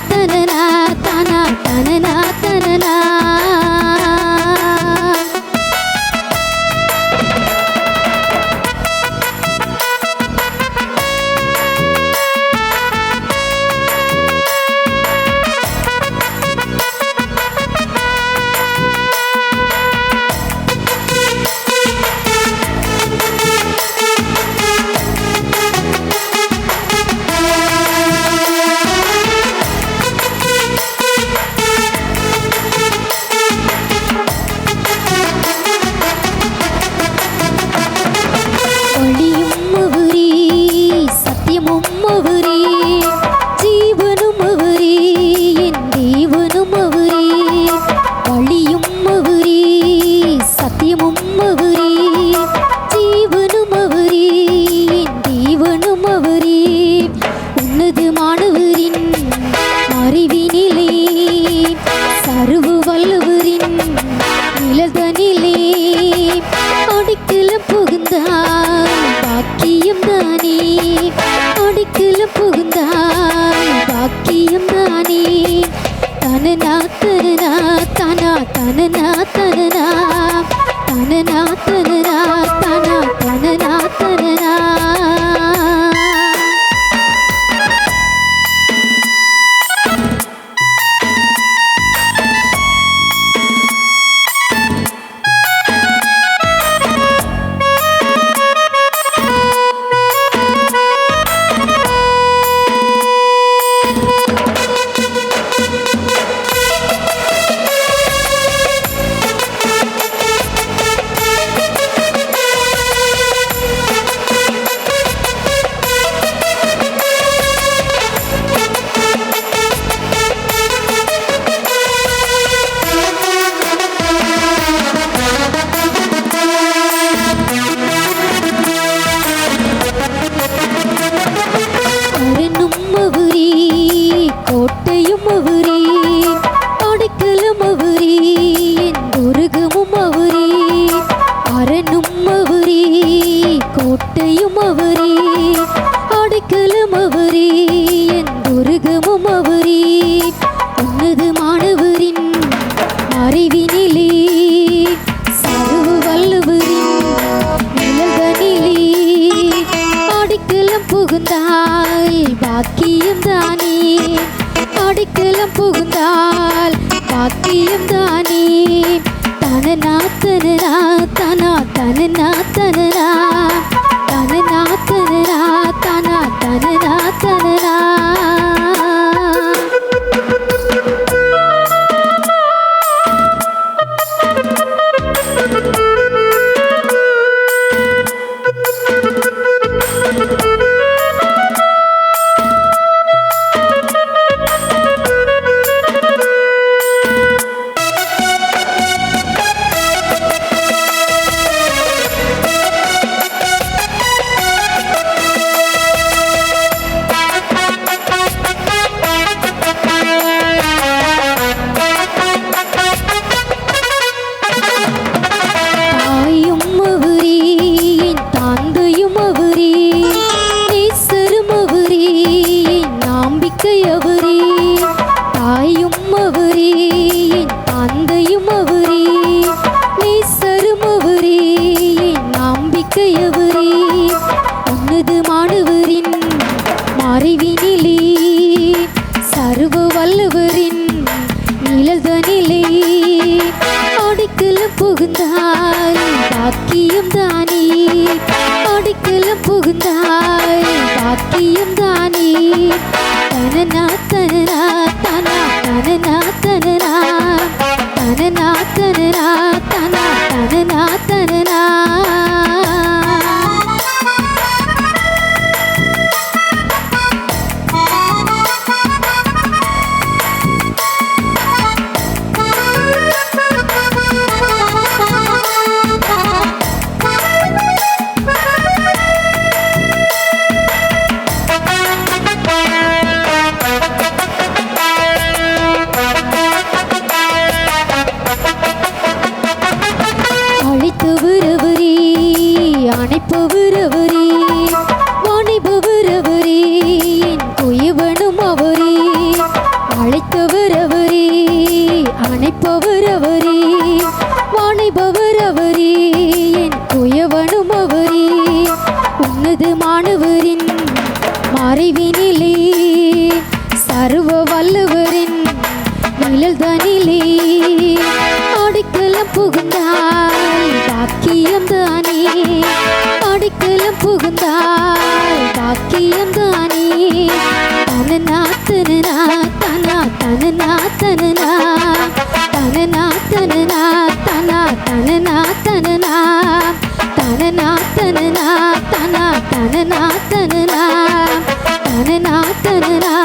தனனா தனா தனனா தனனா. தனனா தனனா தனா தனனா தனனா தனனா தனனா தனா தனனா தனனா. பாக்கியம் தானே அடிக்கலம் புகுந்தால் பாக்கியம் தானே. தனனா தனனா தனா தனனா தனனா தனனா தனனா தனா தனனா தனனா. புகுந்தால் பாக்கியம் தானே அடிக்கலம் புகுந்தால் பாக்கியம் தானே. தனனா தனனா தனா தனனா தனனா தனனா தனனா தனா தனனா தனனா. அழைப்பவர் அவரே, வாணைபவர் அவரே, என் குயவனும் அவரே. உன்னதமானவரின் மறைவினிலே, சர்வ வல்லவரின் நிழல் தனிலே அடைக்கலம் புகுந்தால் பாக்கியம் தானே, அடைக்கலம் புகுந்தால் பாக்கியம் தானே. தனனா தனனா தனா தனனா தனனா தனனா தனனா தனா தனனா தனனா தனனா தனனா தனா தனனா தனனா தனனா தனனா